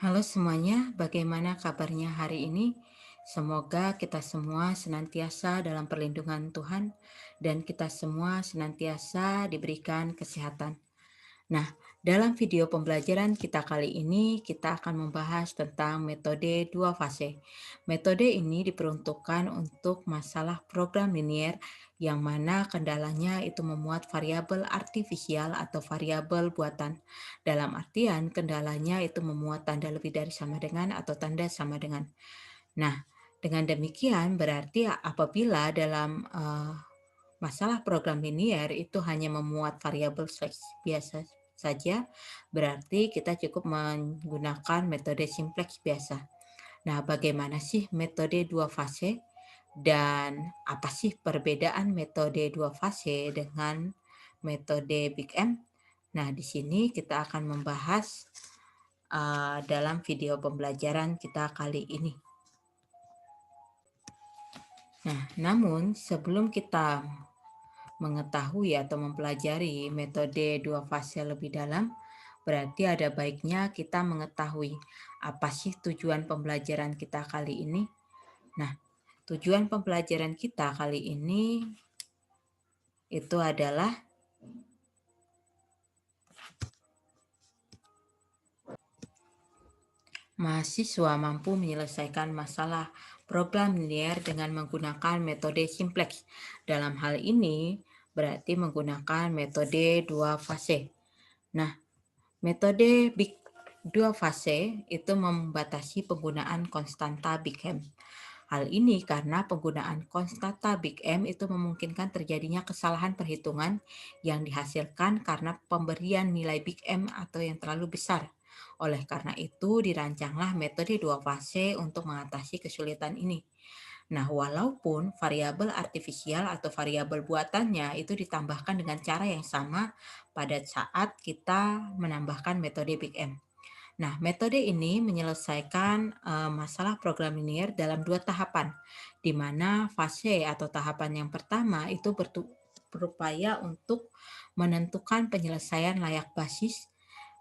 Halo semuanya, bagaimana kabarnya hari ini? Semoga kita semua senantiasa dalam perlindungan Tuhan dan kita semua senantiasa diberikan kesehatan. Nah, dalam video pembelajaran kita kali ini, kita akan membahas tentang metode dua fase. Metode ini diperuntukkan untuk masalah program linier yang mana kendalanya itu memuat variabel artifisial atau variabel buatan. Dalam artian, kendalanya itu memuat tanda lebih dari sama dengan atau tanda sama dengan. Nah, dengan demikian berarti apabila dalam masalah program linier itu hanya memuat variabel biasa saja, berarti kita cukup menggunakan metode simplex biasa. Nah, bagaimana sih metode dua fase dan apa sih perbedaan metode dua fase dengan metode Big M? Nah, di sini kita akan membahas dalam video pembelajaran kita kali ini. Nah, namun sebelum kita mengetahui atau mempelajari metode dua fase lebih dalam, berarti ada baiknya kita mengetahui apa sih tujuan pembelajaran kita kali ini. Nah, tujuan pembelajaran kita kali ini itu adalah mahasiswa mampu menyelesaikan masalah program linier dengan menggunakan metode simplex. Dalam hal ini berarti menggunakan metode dua fase. Nah, metode dua fase itu membatasi penggunaan konstanta Big M. Hal ini karena penggunaan konstanta Big M itu memungkinkan terjadinya kesalahan perhitungan yang dihasilkan karena pemberian nilai Big M atau yang terlalu besar. Oleh karena itu, dirancanglah metode dua fase untuk mengatasi kesulitan ini. Nah, walaupun variabel artifisial atau variabel buatannya itu ditambahkan dengan cara yang sama pada saat kita menambahkan metode Big M. Nah, metode ini menyelesaikan masalah program linier dalam dua tahapan, di mana fase atau tahapan yang pertama itu berupaya untuk menentukan penyelesaian layak basis.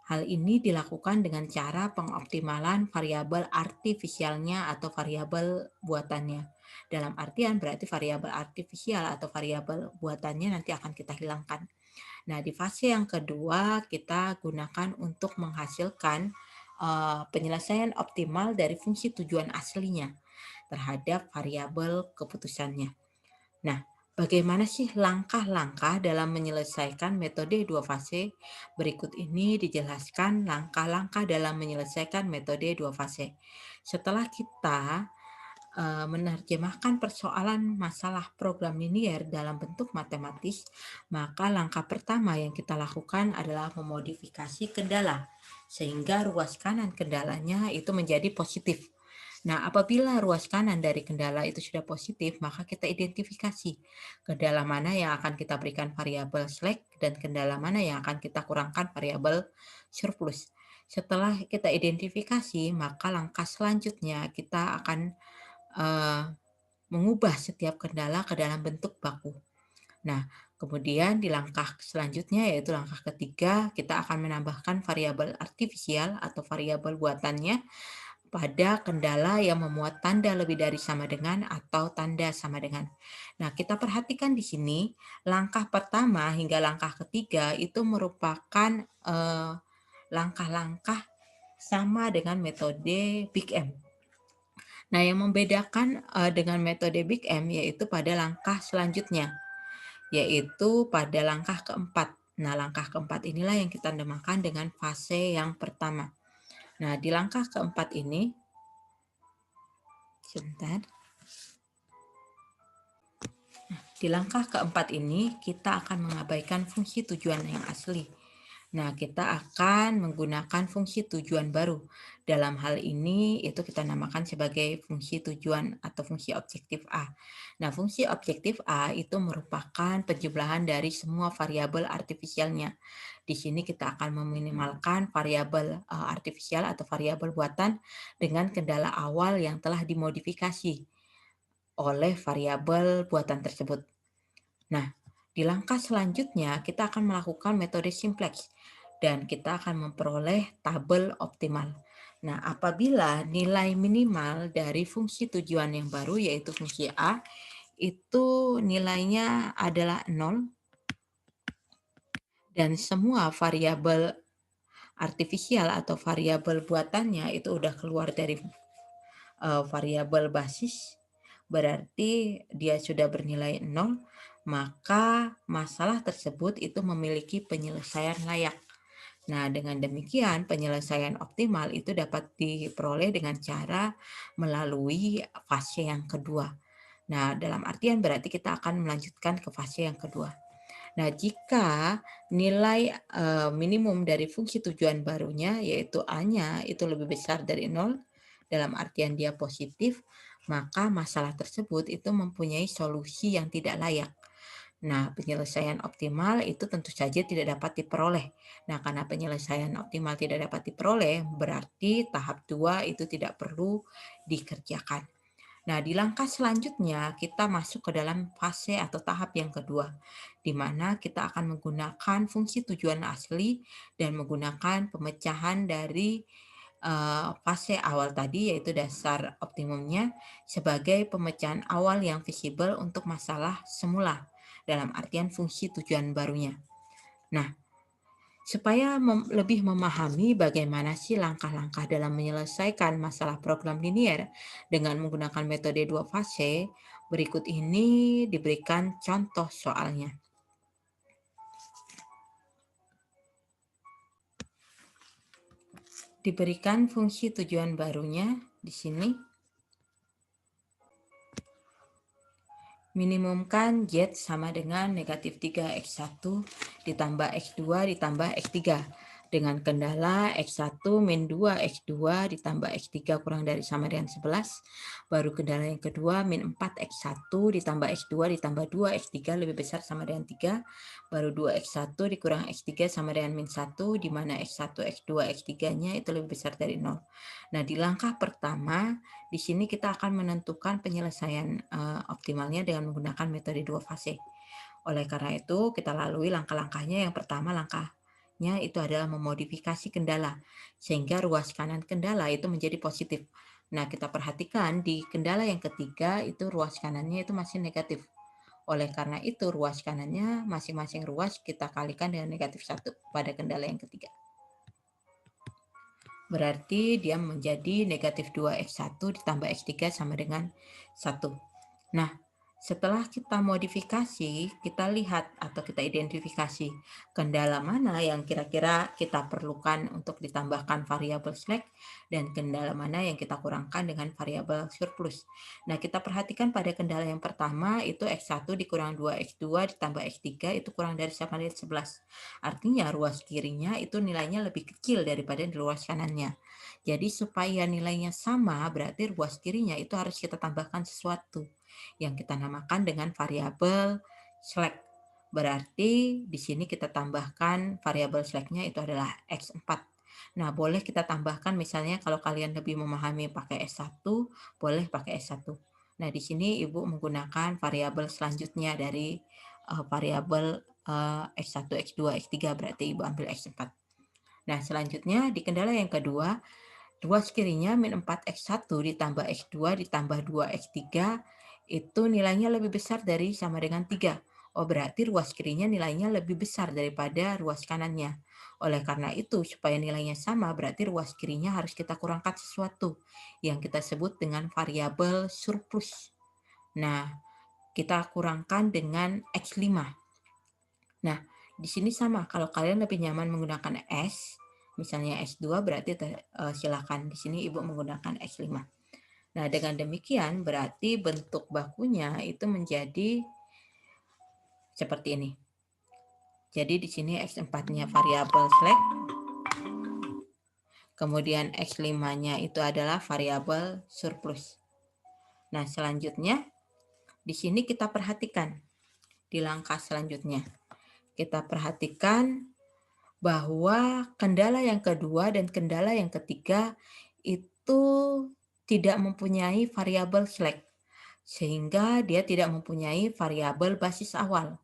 Hal ini dilakukan dengan cara pengoptimalan variabel artifisialnya atau variabel buatannya. Dalam artian berarti variabel artifisial atau variabel buatannya nanti akan kita hilangkan. Nah, di fase yang kedua kita gunakan untuk menghasilkan penyelesaian optimal dari fungsi tujuan aslinya terhadap variabel keputusannya. Nah, bagaimana sih langkah-langkah dalam menyelesaikan metode dua fase? Berikut ini dijelaskan langkah-langkah dalam menyelesaikan metode dua fase. Setelah kita menerjemahkan persoalan masalah program linier dalam bentuk matematis, maka langkah pertama yang kita lakukan adalah memodifikasi kendala, sehingga ruas kanan kendalanya itu menjadi positif. Nah, apabila ruas kanan dari kendala itu sudah positif, maka kita identifikasi kendala mana yang akan kita berikan variabel slack dan kendala mana yang akan kita kurangkan variabel surplus. Setelah kita identifikasi, maka langkah selanjutnya kita akan mengubah setiap kendala ke dalam bentuk baku. Nah, kemudian di langkah selanjutnya yaitu langkah ketiga, kita akan menambahkan variabel artifisial atau variabel buatannya pada kendala yang memuat tanda lebih dari sama dengan atau tanda sama dengan. Nah, kita perhatikan di sini langkah pertama hingga langkah ketiga itu merupakan langkah-langkah sama dengan metode Big M. Nah, yang membedakan dengan metode Big M yaitu pada langkah selanjutnya, yaitu pada langkah keempat. Nah, langkah keempat inilah yang kita namakan dengan fase yang pertama. Nah, di langkah keempat ini, sebentar. Di langkah keempat ini, kita akan mengabaikan fungsi tujuan yang asli. Nah, kita akan menggunakan fungsi tujuan baru. Dalam hal ini, itu kita namakan sebagai fungsi tujuan atau fungsi objektif A. Nah, fungsi objektif A itu merupakan penjumlahan dari semua variabel artifisialnya. Di sini kita akan meminimalkan variabel artifisial atau variabel buatan dengan kendala awal yang telah dimodifikasi oleh variabel buatan tersebut. Nah, di langkah selanjutnya kita akan melakukan metode simplex dan kita akan memperoleh tabel optimal. Nah, apabila nilai minimal dari fungsi tujuan yang baru yaitu fungsi A itu nilainya adalah 0 dan semua variabel artifisial atau variabel buatannya itu udah keluar dari variabel basis, berarti dia sudah bernilai 0, maka masalah tersebut itu memiliki penyelesaian layak. Nah, dengan demikian penyelesaian optimal itu dapat diperoleh dengan cara melalui fase yang kedua. Nah, dalam artian berarti kita akan melanjutkan ke fase yang kedua. Nah, jika nilai minimum dari fungsi tujuan barunya yaitu A-nya itu lebih besar dari 0, dalam artian dia positif, maka masalah tersebut itu mempunyai solusi yang tidak layak. Nah, penyelesaian optimal itu tentu saja tidak dapat diperoleh. Nah, karena penyelesaian optimal tidak dapat diperoleh, berarti tahap 2 itu tidak perlu dikerjakan. Nah, di langkah selanjutnya kita masuk ke dalam fase atau tahap yang kedua, di mana kita akan menggunakan fungsi tujuan asli dan menggunakan pemecahan dari fase awal tadi, yaitu dasar optimumnya, sebagai pemecahan awal yang visible untuk masalah semula, dalam artian fungsi tujuan barunya. Nah, supaya lebih memahami bagaimana sih langkah-langkah dalam menyelesaikan masalah program linier dengan menggunakan metode dua fase, berikut ini diberikan contoh soalnya. Diberikan fungsi tujuan barunya di sini. Minimumkan Z sama dengan negatif 3x1 ditambah x2 ditambah x3 dengan kendala x1 min 2 x2 ditambah x3 kurang dari sama dengan 11. Baru kendala yang kedua min 4 x1 ditambah x2 ditambah 2 x3 lebih besar sama dengan 3. Baru 2 x1 dikurang x3 sama dengan min 1, di mana x1, x2, x3-nya itu lebih besar dari 0. Nah, di langkah pertama di sini kita akan menentukan penyelesaian optimalnya dengan menggunakan metode dua fase. Oleh karena itu, kita lalui langkah-langkahnya. Yang pertama, langkahnya itu adalah memodifikasi kendala, sehingga ruas kanan kendala itu menjadi positif. Nah, kita perhatikan di kendala yang ketiga itu ruas kanannya itu masih negatif. Oleh karena itu, ruas kanannya masing-masing ruas kita kalikan dengan negatif 1 pada kendala yang ketiga. Berarti dia menjadi negatif 2x1 ditambah x3 sama dengan 1. Nah, setelah kita modifikasi, kita lihat atau kita identifikasi kendala mana yang kira-kira kita perlukan untuk ditambahkan variabel slack dan kendala mana yang kita kurangkan dengan variabel surplus. Nah, kita perhatikan pada kendala yang pertama itu x1 dikurang 2x2 ditambah x3 itu kurang dari sama dengan 11. Artinya ruas kirinya itu nilainya lebih kecil daripada di ruas kanannya. Jadi supaya nilainya sama, berarti ruas kirinya itu harus kita tambahkan sesuatu yang kita namakan dengan variabel slack. Berarti di sini kita tambahkan variabel slack-nya itu adalah x4. Nah, boleh kita tambahkan misalnya kalau kalian lebih memahami pakai S1, boleh pakai S1. Nah, di sini Ibu menggunakan variabel selanjutnya dari variabel X1, X2, X3, berarti Ibu ambil X4. Nah, selanjutnya di kendala yang kedua, ruas kirinya min 4x1 ditambah x2 ditambah 2x3 itu nilainya lebih besar dari sama dengan 3. Oh, berarti ruas kirinya nilainya lebih besar daripada ruas kanannya. Oleh karena itu, supaya nilainya sama, berarti ruas kirinya harus kita kurangkan sesuatu yang kita sebut dengan variabel surplus. Nah, kita kurangkan dengan x5. Nah, di sini sama, kalau kalian lebih nyaman menggunakan S, misalnya S2 berarti silakan. Di sini Ibu menggunakan X5. Nah, dengan demikian berarti bentuk bakunya itu menjadi seperti ini. Jadi di sini X4-nya variabel slack. Kemudian X5-nya itu adalah variabel surplus. Nah, selanjutnya di sini kita perhatikan di langkah selanjutnya. Kita perhatikan bahwa kendala yang kedua dan kendala yang ketiga itu tidak mempunyai variabel slack, sehingga dia tidak mempunyai variabel basis awal.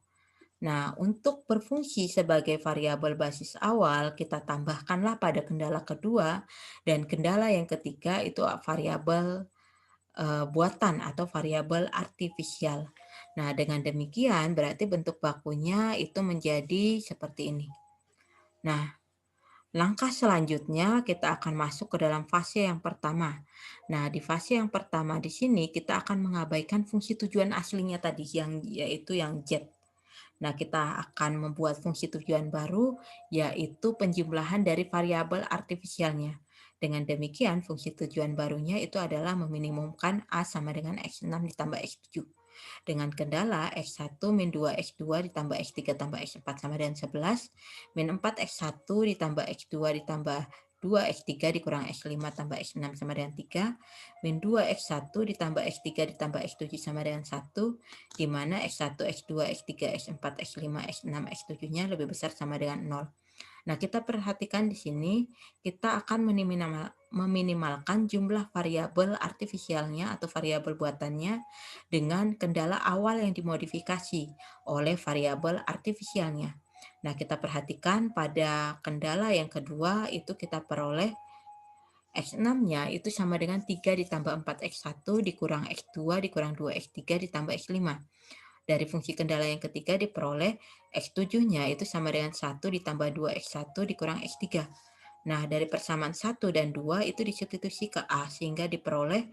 Nah, untuk berfungsi sebagai variabel basis awal, kita tambahkanlah pada kendala kedua, dan kendala yang ketiga itu variabel buatan atau variabel artifisial. Nah, dengan demikian berarti bentuk bakunya itu menjadi seperti ini. Nah, langkah selanjutnya kita akan masuk ke dalam fase yang pertama. Nah, di fase yang pertama di sini kita akan mengabaikan fungsi tujuan aslinya tadi yang yaitu yang Z. Nah, kita akan membuat fungsi tujuan baru yaitu penjumlahan dari variabel artifisialnya. Dengan demikian, fungsi tujuan barunya itu adalah meminimumkan A sama dengan X6 ditambah X7. Dengan kendala X1 min 2 X2 ditambah X3 tambah X4 sama dengan 11, min 4 X1 ditambah X2 ditambah 2 X3 dikurang X5 tambah X6 sama dengan 3, min 2 X1 ditambah X3 ditambah X7 sama dengan 1, di mana X1, X2, X3, X4, X5, X6, X7-nya lebih besar sama dengan 0. Nah, kita perhatikan di sini, kita akan meminimalkan jumlah variabel artifisialnya atau variabel buatannya dengan kendala awal yang dimodifikasi oleh variabel artifisialnya. Nah, kita perhatikan pada kendala yang kedua itu kita peroleh X6-nya itu sama dengan 3 ditambah 4 X1 dikurang X2 dikurang 2 X3 ditambah X5. Dari fungsi kendala yang ketiga diperoleh X7-nya itu sama dengan 1 ditambah 2 X1 dikurang X3. Nah, dari persamaan 1 dan 2 itu disubstitusi ke A sehingga diperoleh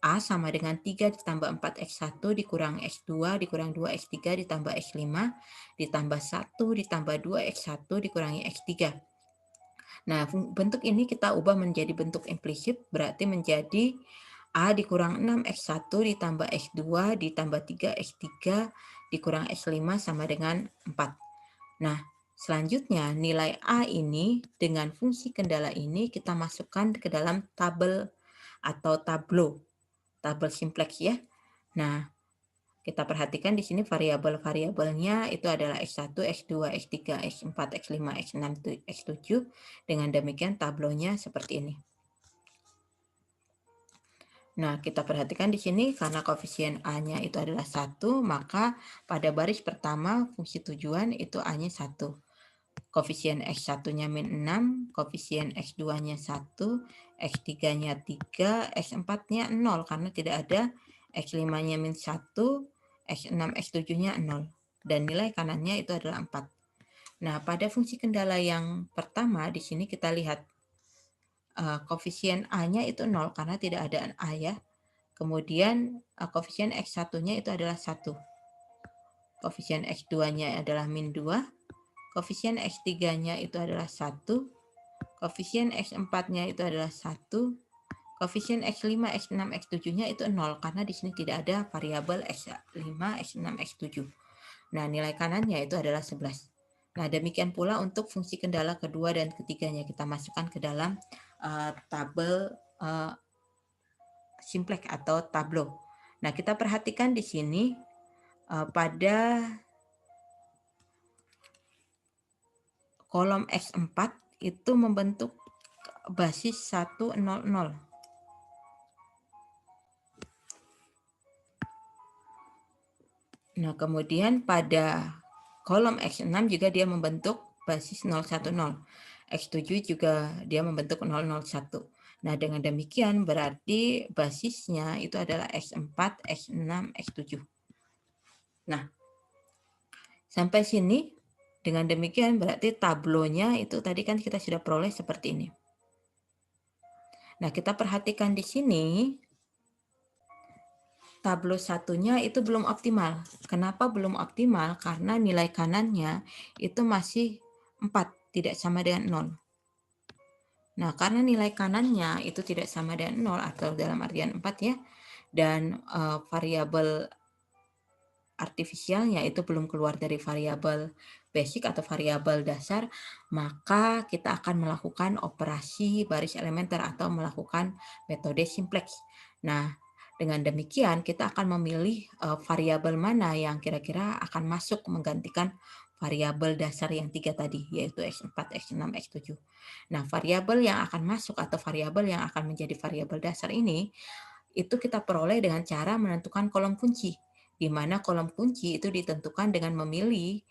A sama dengan 3 ditambah 4 X1 dikurang X2 dikurang 2 X3 ditambah X5 ditambah 1 ditambah 2 X1 dikurangi X3. Nah, bentuk ini kita ubah menjadi bentuk implisit, berarti menjadi A dikurang 6 X1 ditambah X2 ditambah 3 X3 dikurang X5 sama dengan 4. Nah, selanjutnya nilai A ini dengan fungsi kendala ini kita masukkan ke dalam tabel atau tabel simplex ya. Nah, kita perhatikan di sini variabel-variabelnya itu adalah X1, X2, X3, X4, X5, X6, X7. Dengan demikian tablonya seperti ini. Nah, kita perhatikan di sini karena koefisien A-nya itu adalah 1, maka pada baris pertama fungsi tujuan itu A-nya 1. Koefisien X1-nya min 6, koefisien X2-nya 1, X3-nya 3, X4-nya 0 karena tidak ada, X5-nya min 1, X6, X7-nya 0. Dan nilai kanannya itu adalah 4. Nah, pada fungsi kendala yang pertama di sini kita lihat koefisien A-nya itu 0 karena tidak ada A ya. Kemudian koefisien X1-nya itu adalah 1. Koefisien X2-nya adalah min 2. Koefisien X3-nya itu adalah 1. Koefisien X4-nya itu adalah 1. Koefisien X5, X6, X7-nya itu 0 karena di sini tidak ada variabel X5, X6, X7. Nah, nilai kanannya itu adalah 11. Nah, demikian pula untuk fungsi kendala kedua dan ketiganya kita masukkan ke dalam tabel simplex atau tableau. Nah, kita perhatikan di sini pada kolom X4 itu membentuk basis 100. Nah, kemudian pada kolom X6 juga dia membentuk basis 010. X7 juga dia membentuk 001. Nah, dengan demikian berarti basisnya itu adalah X4, X6, X7. Nah, sampai sini dengan demikian berarti tablonya itu tadi kan kita sudah peroleh seperti ini. Nah, kita perhatikan di sini tablo satunya itu belum optimal. Kenapa belum optimal? Karena nilai kanannya itu masih 4, tidak sama dengan 0. Nah, karena nilai kanannya itu tidak sama dengan 0 atau dalam artian 4 ya, dan variabel artifisialnya itu belum keluar dari variabel basic atau variabel dasar, maka kita akan melakukan operasi baris elementer atau melakukan metode simplex. Nah, dengan demikian kita akan memilih variabel mana yang kira-kira akan masuk menggantikan variabel dasar yang 3 tadi, yaitu X4, X6, X7. Nah, variabel yang akan masuk atau variabel yang akan menjadi variabel dasar ini, itu kita peroleh dengan cara menentukan kolom kunci, di mana kolom kunci itu ditentukan dengan memilih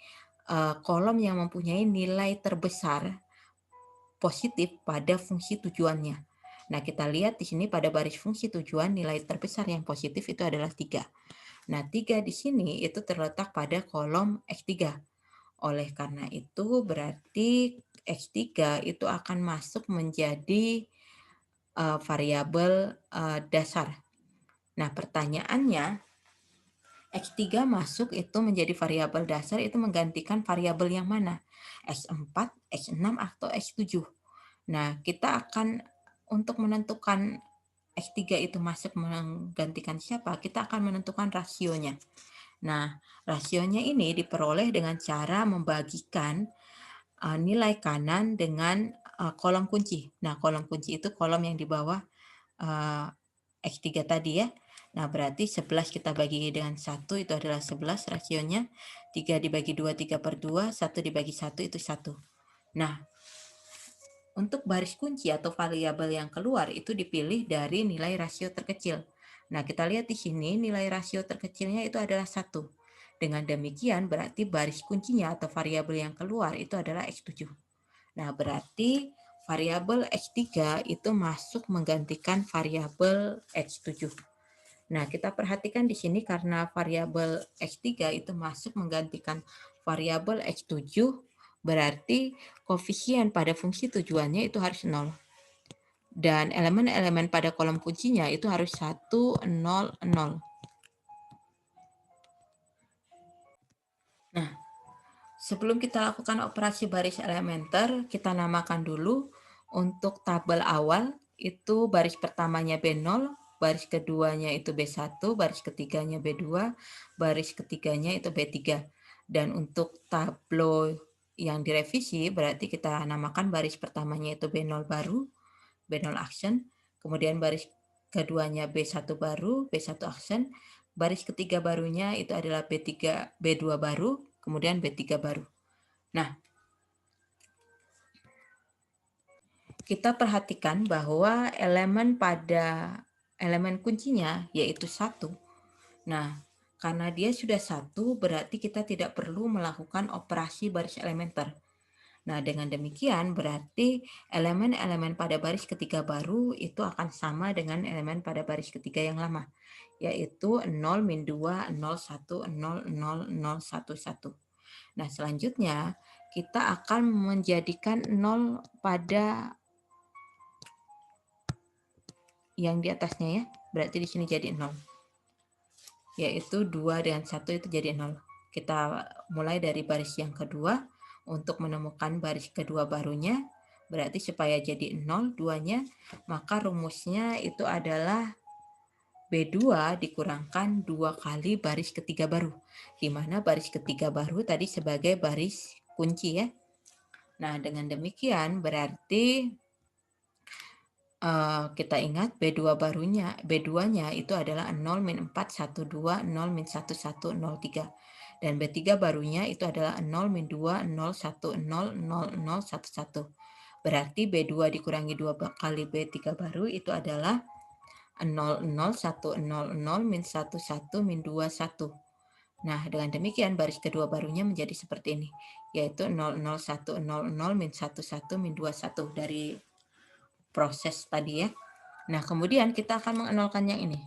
kolom yang mempunyai nilai terbesar positif pada fungsi tujuannya. Nah, kita lihat di sini pada baris fungsi tujuan nilai terbesar yang positif itu adalah 3. Nah, 3 di sini itu terletak pada kolom X3. Oleh karena itu berarti X3 itu akan masuk menjadi variabel dasar. Nah, pertanyaannya X3 masuk itu menjadi variabel dasar itu menggantikan variabel yang mana? X4, X6 atau X7. Nah, kita akan untuk menentukan X3 itu masuk menggantikan siapa, kita akan menentukan rasionya. Nah, rasionya ini diperoleh dengan cara membagikan nilai kanan dengan kolom kunci. Nah, kolom kunci itu kolom yang di bawah X3 tadi ya. Nah, berarti 11 kita bagi dengan 1 itu adalah 11 rasionya. 3 dibagi 2, 3/2. 1 dibagi 1 itu 1. Nah, untuk baris kunci atau variabel yang keluar itu dipilih dari nilai rasio terkecil. Nah, kita lihat di sini nilai rasio terkecilnya itu adalah 1. Dengan demikian berarti baris kuncinya atau variabel yang keluar itu adalah X7. Nah, berarti variabel X3 itu masuk menggantikan variabel X7. Nah, kita perhatikan di sini karena variabel X3 itu masuk menggantikan variabel X7, berarti koefisien pada fungsi tujuannya itu harus 0. Dan elemen-elemen pada kolom kuncinya itu harus 1, 0, 0. Nah, sebelum kita lakukan operasi baris elementer, kita namakan dulu untuk tabel awal itu baris pertamanya B0, baris keduanya itu B1, baris ketiganya B2, baris ketiganya itu B3. Dan untuk tableau yang direvisi berarti kita namakan baris pertamanya itu B0 baru, B0 action, kemudian baris keduanya B1 baru, B1 action, baris ketiga barunya itu adalah B3, B2 baru, kemudian B3 baru. Nah, kita perhatikan bahwa elemen kuncinya yaitu 1. Nah, karena dia sudah 1 berarti kita tidak perlu melakukan operasi baris elementer. Nah, dengan demikian berarti elemen-elemen pada baris ketiga baru itu akan sama dengan elemen pada baris ketiga yang lama, yaitu 0, min 2, 0, 1, 0, 0, 0, 1, 1. Nah, selanjutnya kita akan menjadikan 0 pada yang di atasnya ya. Berarti di sini jadi 0. Yaitu 2 dengan 1 itu jadi 0. Kita mulai dari baris yang kedua untuk menemukan baris kedua barunya. Berarti supaya jadi 0 2-nya, maka rumusnya itu adalah B2 dikurangkan 2 kali baris ketiga baru. Di mana baris ketiga baru tadi sebagai baris kunci ya. Nah, dengan demikian berarti kita ingat B2 barunya, B2-nya itu adalah 0, min 4, 1, 2, 0, min 1, 1, 0, 3. Dan B3 barunya itu adalah 0, min 2, 0, 1, 0, 0, 0, 1, 1. Berarti B2 dikurangi 2 kali B3 baru itu adalah 0, 0, 1, 0, 0, min 1, 1, min 2, 1. Nah, dengan demikian baris kedua barunya menjadi seperti ini, yaitu 0, 0, 1, 0, 0, min 1, 1, min 2, 1 dari proses tadi ya. Nah, kemudian kita akan mengenolkan yang ini.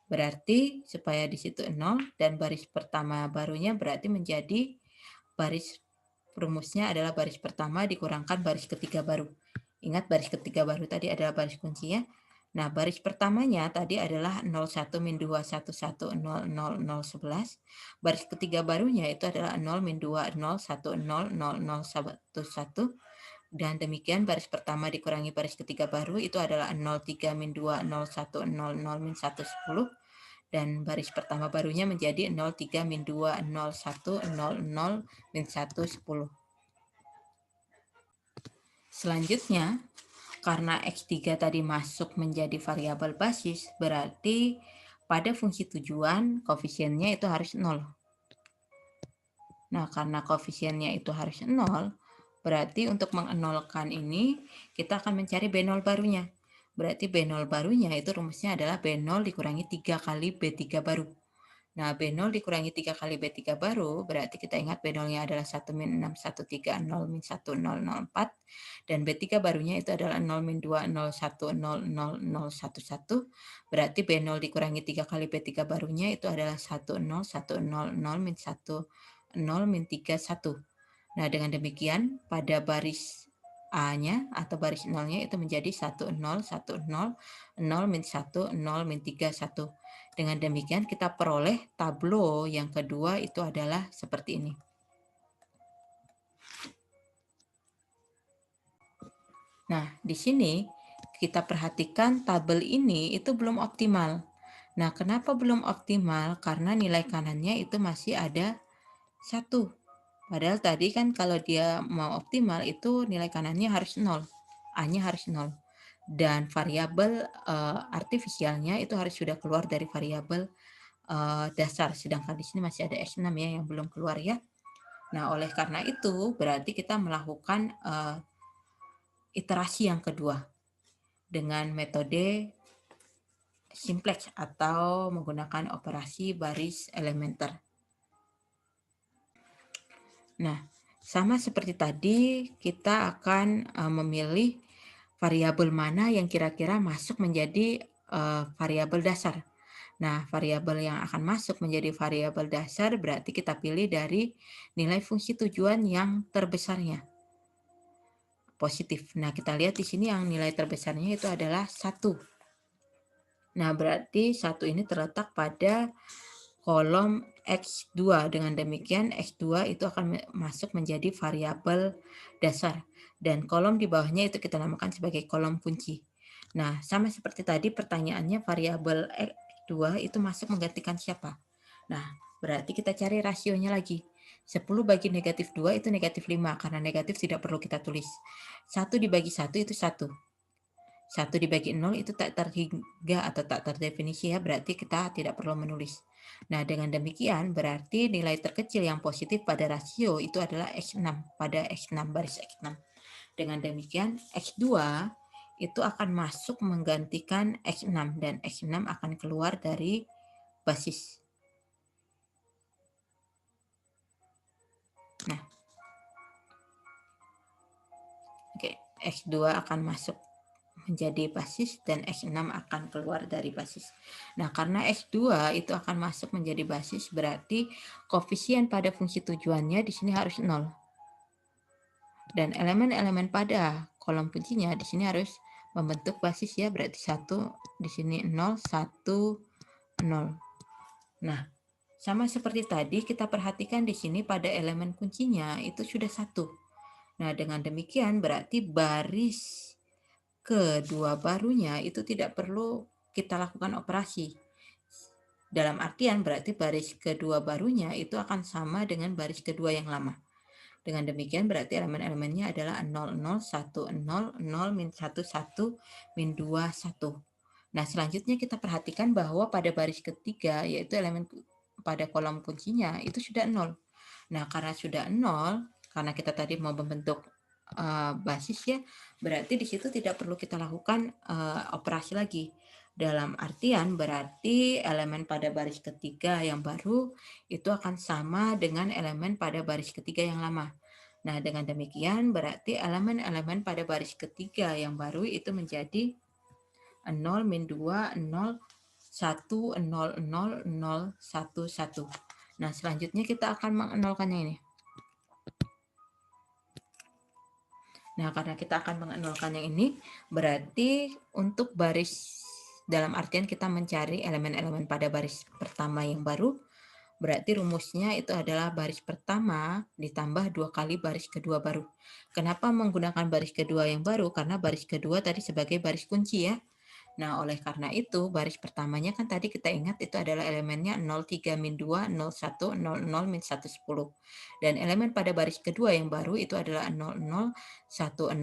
Berarti supaya di situ 0 dan baris pertama barunya berarti menjadi baris rumusnya adalah baris pertama dikurangkan baris ketiga baru. Ingat baris ketiga baru tadi adalah baris kunci ya. Nah, baris pertamanya tadi adalah 01 min 2 11 0 0 0 11. Baris ketiga barunya itu adalah 0 min 2 0 1 0 0 0 1 1. Dan demikian baris pertama dikurangi baris ketiga baru itu adalah 03 min 2 01 00 min 1 10. Dan baris pertama barunya menjadi 03 min 2 01 00 min 1 10. Selanjutnya, karena X3 tadi masuk menjadi variabel basis, berarti pada fungsi tujuan koefisiennya itu harus 0. Nah, karena koefisiennya itu harus 0, berarti untuk mengenolkan ini, kita akan mencari B0 barunya. Berarti B0 barunya itu rumusnya adalah B0 dikurangi 3 kali B3 baru. Nah, B0 dikurangi 3 kali B3 baru, berarti kita ingat B0-nya adalah 1 min 6, 1, 3, 0, min 1, 0, 0, 4. Dan B3 barunya itu adalah 0, min 2, 0, 1, 0, 0, 0, 1, 1. Berarti B0 dikurangi 3 kali B3 barunya itu adalah 1, 0, 1, 0, 0, min 1, 0, min 3, 1. Nah, dengan demikian pada baris A-nya atau baris nolnya itu menjadi 1, 0, 1, 0, 0, min 1, 0, min 3, 1. Dengan demikian kita peroleh tablo yang kedua itu adalah seperti ini. Nah, di sini kita perhatikan tabel ini itu belum optimal. Nah, kenapa belum optimal? Karena nilai kanannya itu masih ada 1. Padahal tadi kan kalau dia mau optimal itu nilai kanannya harus 0. A-nya harus 0. Dan variabel artifisialnya itu harus sudah keluar dari variabel dasar. Sedangkan di sini masih ada S6 ya yang belum keluar ya. Nah, oleh karena itu berarti kita melakukan iterasi yang kedua dengan metode simplex atau menggunakan operasi baris elementer. Nah, sama seperti tadi, kita akan memilih variabel mana yang kira-kira masuk menjadi variabel dasar. Nah, variabel yang akan masuk menjadi variabel dasar berarti kita pilih dari nilai fungsi tujuan yang terbesarnya, positif. Nah, kita lihat di sini yang nilai terbesarnya itu adalah 1. Nah, berarti 1 ini terletak pada kolom X2. Dengan demikian X2 itu akan masuk menjadi variabel dasar. Dan kolom di bawahnya itu kita namakan sebagai kolom kunci. Nah, sama seperti tadi pertanyaannya variabel X2 itu masuk menggantikan siapa? Nah, berarti kita cari rasionya lagi. 10 bagi negatif 2 itu negatif 5, karena negatif tidak perlu kita tulis. 1 dibagi 1 itu 1. 1 dibagi 0 itu tak terhingga atau tak terdefinisi ya, berarti kita tidak perlu menulis. Nah, dengan demikian berarti nilai terkecil yang positif pada rasio itu adalah X6, pada X6, baris X6. Dengan demikian X2 itu akan masuk menggantikan X6 dan X6 akan keluar dari basis. Nah, oke, X2 akan masuk menjadi basis dan X6 akan keluar dari basis. Nah, karena X2 itu akan masuk menjadi basis, berarti koefisien pada fungsi tujuannya di sini harus 0. Dan elemen-elemen pada kolom kuncinya di sini harus membentuk basis ya, berarti 1 di sini 0, 1, 0. Nah, sama seperti tadi kita perhatikan di sini pada elemen kuncinya itu sudah 1. Nah, dengan demikian berarti baris kedua barunya itu tidak perlu kita lakukan operasi. Dalam artian berarti baris kedua barunya itu akan sama dengan baris kedua yang lama. Dengan demikian berarti elemen-elemennya adalah 0, 0, 1, 0, 0, min 1, 1, min 2, 1. Nah, selanjutnya kita perhatikan bahwa pada baris ketiga, yaitu elemen pada kolom kuncinya, itu sudah 0. Nah, karena sudah 0, karena kita tadi mau membentuk basis ya, berarti di situ tidak perlu kita lakukan operasi lagi. Dalam artian berarti elemen pada baris ketiga yang baru itu akan sama dengan elemen pada baris ketiga yang lama. Nah, dengan demikian berarti elemen-elemen pada baris ketiga yang baru itu menjadi 0, min 2, 0, 1, 0, 0, 0, 1, 1. Nah, selanjutnya kita akan mengenolkannya ini. Nah, karena kita akan mengenolkan yang ini, berarti untuk baris, dalam artian kita mencari elemen-elemen pada baris pertama yang baru, berarti rumusnya itu adalah baris pertama ditambah 2 kali baris kedua baru. Kenapa menggunakan baris kedua yang baru? Karena baris kedua tadi sebagai baris kunci ya. Nah, oleh karena itu, baris pertamanya kan tadi kita ingat itu adalah elemennya 03, min 2, 01, 00, min 1, 10. Dan elemen pada baris kedua yang baru itu adalah 00, 100,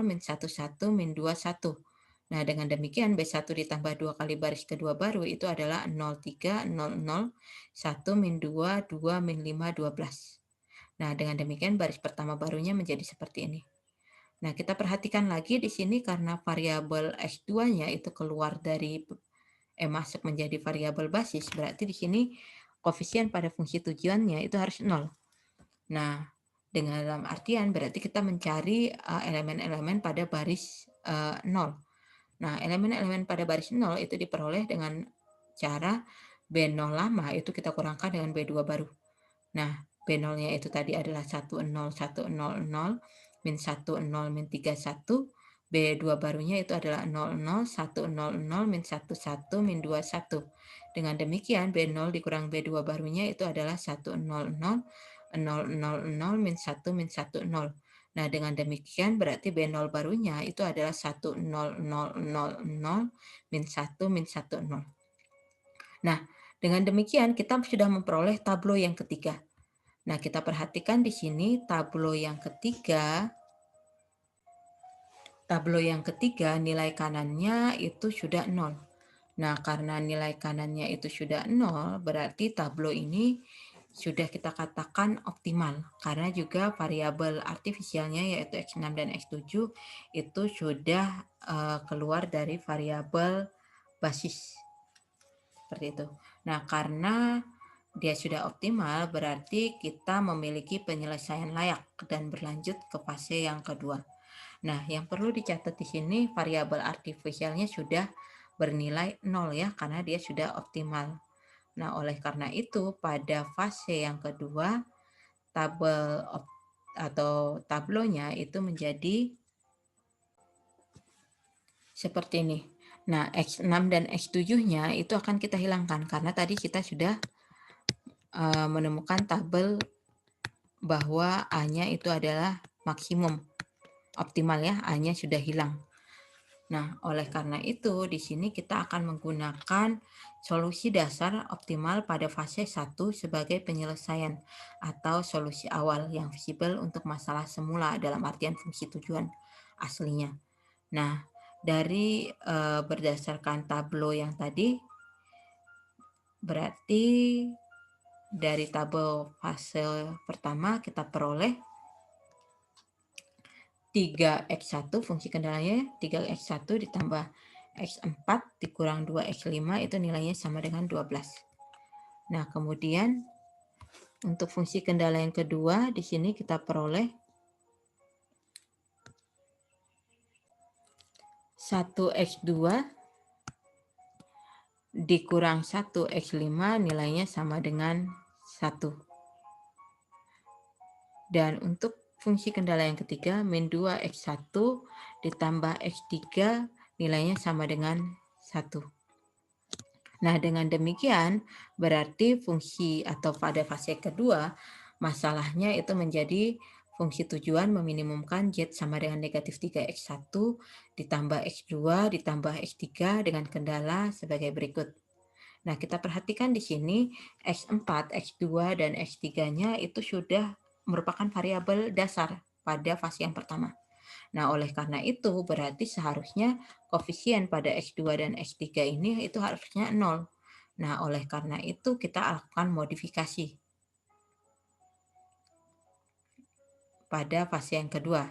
min 11, min 21. Nah, dengan demikian B1 ditambah 2 kali baris kedua baru itu adalah 03, 00, 1, min 2, 2, min 5, 12. Nah, dengan demikian baris pertama barunya menjadi seperti ini. Nah, kita perhatikan lagi di sini karena variabel X2-nya itu keluar dari masuk menjadi variabel basis, berarti di sini koefisien pada fungsi tujuannya itu harus 0. Nah, dengan dalam artian berarti kita mencari elemen-elemen pada baris 0. Nah, elemen-elemen pada baris 0 itu diperoleh dengan cara B0 lama itu kita kurangkan dengan B2 baru. Nah, B0-nya itu tadi adalah 10, 100, min 10, min 31. B2 barunya itu adalah 00, 100, min 11, min 21. Dengan demikian, B0 dikurang B2 barunya itu adalah 100, 000, min 1, min 10. Nah, dengan demikian berarti B0 barunya itu adalah 1000, min 1, min 10. Nah, dengan demikian kita sudah memperoleh tablo yang ketiga. Nah, kita perhatikan di sini tablo yang ketiga. Tablo yang ketiga nilai kanannya itu sudah 0. Nah, karena nilai kanannya itu sudah 0, berarti tablo ini sudah kita katakan optimal. Karena juga variabel artifisialnya yaitu X6 dan X7 itu sudah keluar dari variabel basis. Seperti itu. Nah, karena dia sudah optimal, berarti kita memiliki penyelesaian layak dan berlanjut ke fase yang kedua. Nah, yang perlu dicatat di sini variabel artifisialnya sudah bernilai 0 ya, karena dia sudah optimal. Nah, oleh karena itu pada fase yang kedua, tabel atau tablonya itu menjadi seperti ini. Nah, X6 dan X7-nya itu akan kita hilangkan karena tadi kita sudah menemukan tabel bahwa A-nya itu adalah maksimum optimal ya, A-nya sudah hilang. Nah, oleh karena itu di sini kita akan menggunakan solusi dasar optimal pada fase 1 sebagai penyelesaian atau solusi awal yang visible untuk masalah semula dalam artian fungsi tujuan aslinya. Nah, dari berdasarkan tablo yang tadi berarti dari tabel fase pertama kita peroleh 3x1 fungsi kendalanya 3x1 ditambah x4 dikurang 2x5 itu nilainya sama dengan 12. Nah, kemudian untuk fungsi kendala yang kedua di sini kita peroleh 1x2 dikurang 1x5 nilainya sama dengan 1. Dan untuk fungsi kendala yang ketiga, min 2x1 ditambah x3 nilainya sama dengan 1. Nah, dengan demikian berarti fungsi atau pada fase kedua, masalahnya itu menjadi fungsi tujuan meminimumkan Z sama dengan negatif 3x1 ditambah x2 ditambah x3 dengan kendala sebagai berikut. Nah, kita perhatikan di sini x4, x2, dan x3-nya itu sudah merupakan variabel dasar pada fase yang pertama. Nah, oleh karena itu berarti seharusnya koefisien pada x2 dan x3 ini itu harusnya 0. Nah, oleh karena itu kita lakukan modifikasi pada fase yang kedua.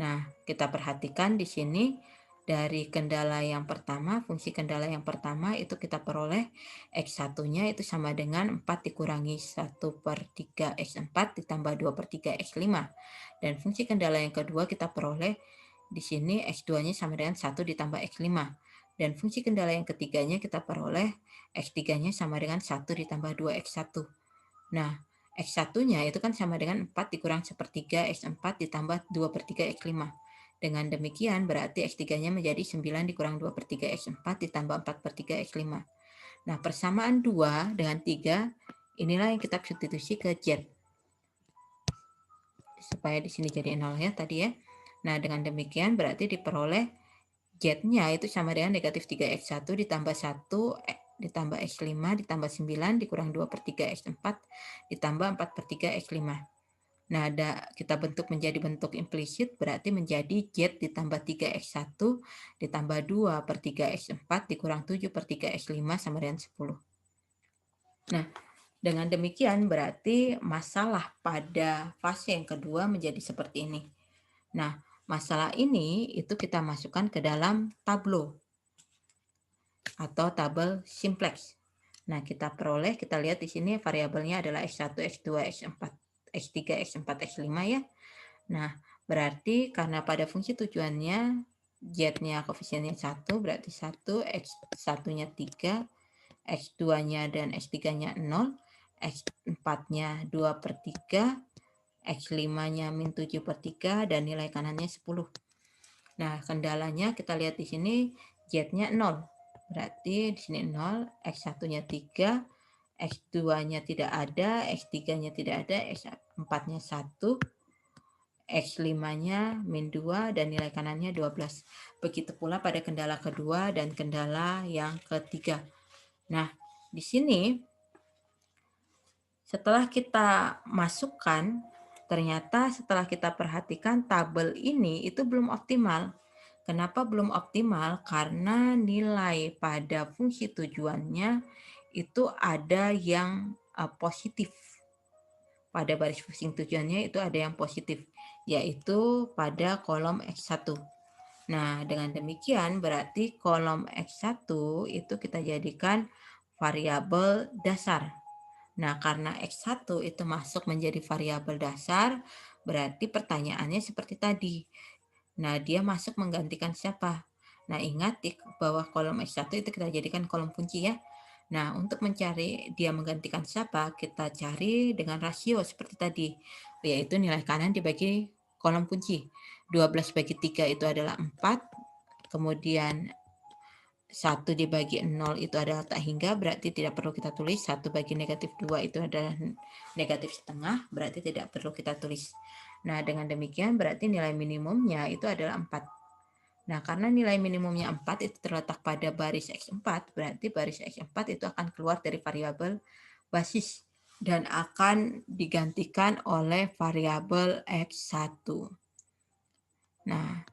Nah, kita perhatikan di sini dari kendala yang pertama, fungsi kendala yang pertama itu kita peroleh X1-nya itu sama dengan 4 dikurangi 1/3 X4 ditambah 2/3 X5. Dan fungsi kendala yang kedua kita peroleh di sini X2-nya sama dengan 1 ditambah X5. Dan fungsi kendala yang ketiganya kita peroleh X3-nya sama dengan 1 ditambah 2X1. Nah, X1-nya itu kan sama dengan 4 dikurang 1/3 X4 ditambah 2/3 X5. Dengan demikian berarti X3-nya menjadi 9 dikurang 2/3 X4 ditambah 4/3 X5. Nah, persamaan 2 dengan 3 inilah yang kita substitusi ke Z. Supaya di sini jadi 0 ya tadi ya. Nah, dengan demikian berarti diperoleh Z-nya itu sama dengan negatif 3X1 ditambah 1 ditambah X5 ditambah 9 dikurang 2/3 X4 ditambah 4/3 X5. Nah, kita bentuk menjadi bentuk implisit berarti menjadi Z ditambah 3X1 ditambah 2/3 X4 dikurang 7/3 X5 sama dengan 10. Nah, dengan demikian berarti masalah pada fase yang kedua menjadi seperti ini. Nah, masalah ini itu kita masukkan ke dalam tablo atau tabel simplex. Nah, kita peroleh, kita lihat di sini variabelnya adalah X1, X2, X4, X3, X4, X5 ya. Nah, berarti karena pada fungsi tujuannya Z-nya koefisiennya 1, berarti 1, X1-nya 3, X2-nya dan X3-nya 0, X4-nya 2/3, X5-nya min 7/3, dan nilai kanannya 10. Nah, kendalanya kita lihat di sini Z-nya 0. Berarti di sini 0, X1-nya 3, X2-nya tidak ada, X3-nya tidak ada, X4-nya 1, X5-nya min 2, dan nilai kanannya 12. Begitu pula pada kendala kedua dan kendala yang ketiga. Nah, di sini setelah kita masukkan, ternyata setelah kita perhatikan tabel ini itu belum optimal. Kenapa belum optimal? Karena nilai pada fungsi tujuannya itu ada yang positif. Pada baris fungsi tujuannya itu ada yang positif, yaitu pada kolom X1. Nah, dengan demikian berarti kolom X1 itu kita jadikan variabel dasar. Nah, karena X1 itu masuk menjadi variabel dasar, berarti pertanyaannya seperti tadi. Nah, dia masuk menggantikan siapa? Nah, ingat di bawah kolom X1 itu kita jadikan kolom kunci ya. Nah, untuk mencari dia menggantikan siapa, kita cari dengan rasio seperti tadi, yaitu nilai kanan dibagi kolom kunci. 12 bagi 3 itu adalah 4, kemudian 1 dibagi 0 itu adalah tak hingga, berarti tidak perlu kita tulis. 1 bagi negatif 2 itu adalah negatif setengah, berarti tidak perlu kita tulis. Nah, dengan demikian berarti nilai minimumnya itu adalah 4. Nah, karena nilai minimumnya 4 itu terletak pada baris X4, berarti baris X4 itu akan keluar dari variabel basis dan akan digantikan oleh variabel X1. Nah,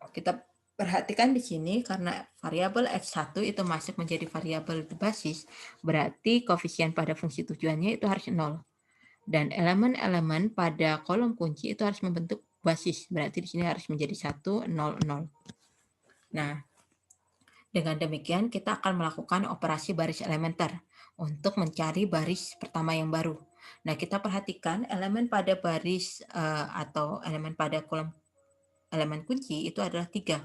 kita perhatikan di sini karena variabel X1 itu masuk menjadi variabel basis, berarti koefisien pada fungsi tujuannya itu harus 0. Dan elemen-elemen pada kolom kunci itu harus membentuk basis, berarti di sini harus menjadi 1, 0, 0. Nah, dengan demikian kita akan melakukan operasi baris elementer untuk mencari baris pertama yang baru. Nah, kita perhatikan elemen pada baris atau elemen pada kolom elemen kunci itu adalah 3.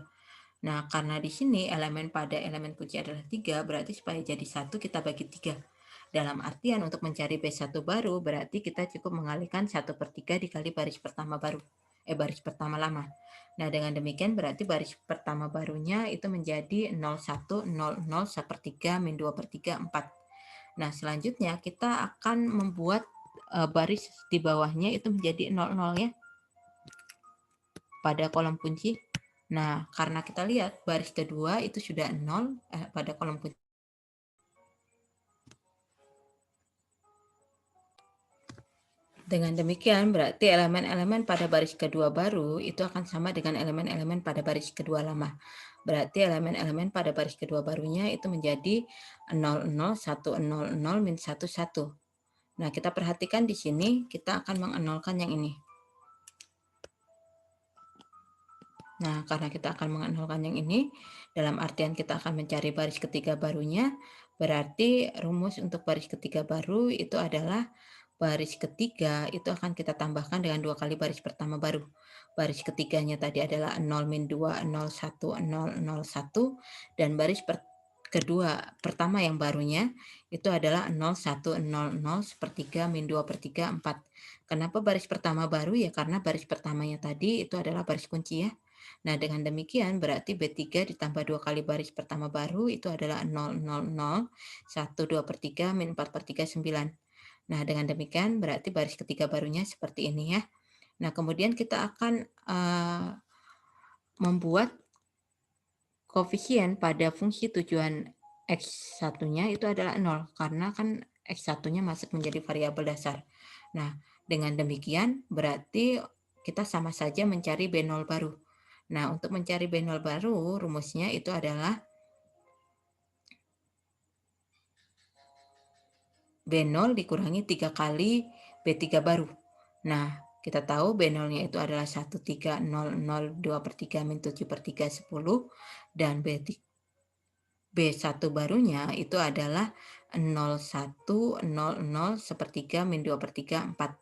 Nah, karena di sini elemen pada elemen kunci adalah 3, berarti supaya jadi 1 kita bagi 3. Dalam artian untuk mencari B1 baru, berarti kita cukup mengalihkan 1/3 dikali baris pertama baru. Baris pertama lama. Nah, dengan demikian berarti baris pertama barunya itu menjadi 01, 00, 1/3, min 2/3, 4. Nah, selanjutnya kita akan membuat baris di bawahnya itu menjadi 00 ya, pada kolom kunci. Nah, karena kita lihat baris kedua itu sudah 0 pada kolom kunci. Dengan demikian berarti elemen-elemen pada baris kedua baru itu akan sama dengan elemen-elemen pada baris kedua lama. Berarti elemen-elemen pada baris kedua barunya itu menjadi 00, 100, min 11. Nah, kita perhatikan di sini kita akan mengenolkan yang ini. Nah, karena kita akan mengenolkan yang ini, dalam artian kita akan mencari baris ketiga barunya, berarti rumus untuk baris ketiga baru itu adalah baris ketiga itu akan kita tambahkan dengan 2 kali baris pertama baru. Baris ketiganya tadi adalah 0, min 2, 0, 1, 0, 0, 1, dan baris kedua pertama yang barunya itu adalah 0, 1, 0, 0, 1/3, min 2/3, 4. Kenapa baris pertama baru? Ya karena baris pertamanya tadi itu adalah baris kunci ya. Nah, dengan demikian berarti B3 ditambah 2 kali baris pertama baru itu adalah 0, 0, 0, 1, 2/3, min 4/3, 9. Nah, dengan demikian berarti baris ketiga barunya seperti ini ya. Nah, kemudian kita akan membuat koefisien pada fungsi tujuan X1-nya itu adalah 0, karena kan X1-nya masuk menjadi variabel dasar. Nah, dengan demikian berarti kita sama saja mencari B0 baru. Nah, untuk mencari B0 baru, rumusnya itu adalah B0 dikurangi 3 kali B3 baru. Nah, kita tahu B0-nya itu adalah 1300, 2/3, min 7/3, 10, dan B3 B1 barunya itu adalah 0,100 min 2/3 4.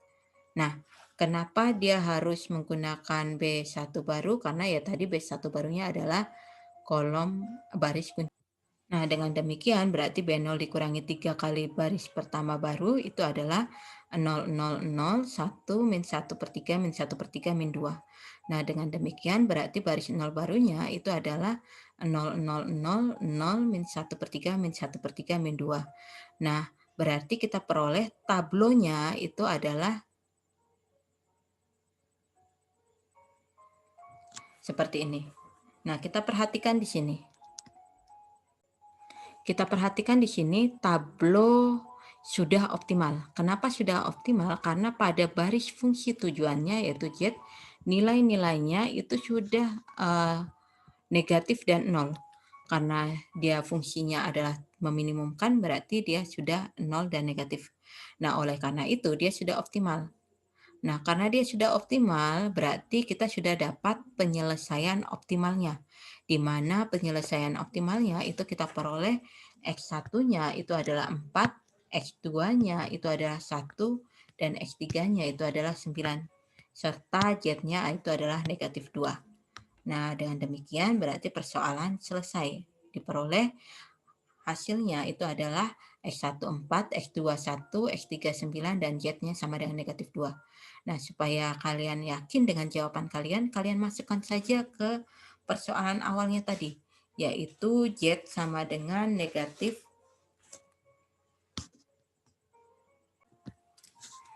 Nah, kenapa dia harus menggunakan B1 baru? Karena ya tadi B1 barunya adalah kolom baris kunci. Nah, dengan demikian berarti B0 dikurangi 3 kali baris pertama baru itu adalah 0,001 min 1/3 min 1/3 min 2. Nah, dengan demikian berarti baris 0 barunya itu adalah 0,000 min 1/3 min 1/3 min 2. Nah, berarti kita peroleh tablonya itu adalah seperti ini. Nah, kita perhatikan di sini. Kita perhatikan di sini tablo sudah optimal. Kenapa sudah optimal? Karena pada baris fungsi tujuannya yaitu Z, nilai-nilainya itu sudah negatif dan 0. Karena dia fungsinya adalah meminimumkan, berarti dia sudah 0 dan negatif. Nah, oleh karena itu dia sudah optimal. Nah, karena dia sudah optimal, berarti kita sudah dapat penyelesaian optimalnya. Di mana penyelesaian optimalnya itu kita peroleh X1-nya itu adalah 4, X2-nya itu adalah 1, dan X3-nya itu adalah 9. Serta Z-nya itu adalah negatif 2. Nah, dengan demikian berarti persoalan selesai. Diperoleh hasilnya itu adalah X1 4, X2 1, X3 9, dan Z-nya sama dengan negatif 2. Nah, supaya kalian yakin dengan jawaban kalian, kalian masukkan saja ke persoalan awalnya tadi, yaitu Z sama dengan negatif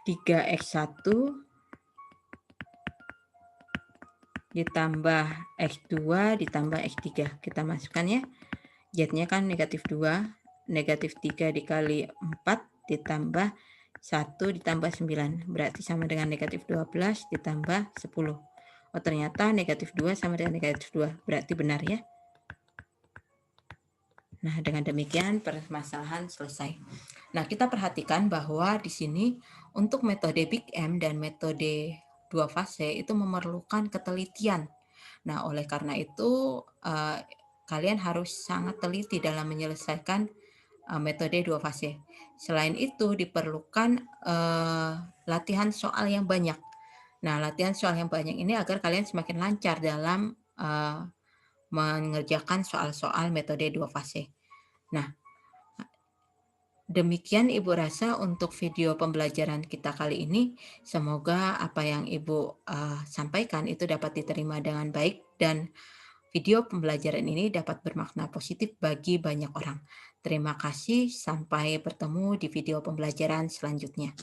3X1 ditambah X2 ditambah X3. Kita masukkan ya. Z-nya kan negatif 2, negatif 3 dikali 4 ditambah 1 ditambah 9. Berarti sama dengan negatif 12 ditambah 10. Oh, ternyata negatif 2 sama dengan negatif 2. Berarti benar ya. Nah, dengan demikian permasalahan selesai. Nah, kita perhatikan bahwa di sini untuk metode Big M dan metode 2 fase itu memerlukan ketelitian. Nah, oleh karena itu kalian harus sangat teliti dalam menyelesaikan metode 2 fase. Selain itu diperlukan latihan soal yang banyak. Nah, latihan soal yang banyak ini agar kalian semakin lancar dalam mengerjakan soal-soal metode 2 fase. Nah, demikian Ibu rasa untuk video pembelajaran kita kali ini. Semoga apa yang Ibu sampaikan itu dapat diterima dengan baik dan video pembelajaran ini dapat bermakna positif bagi banyak orang. Terima kasih, sampai bertemu di video pembelajaran selanjutnya.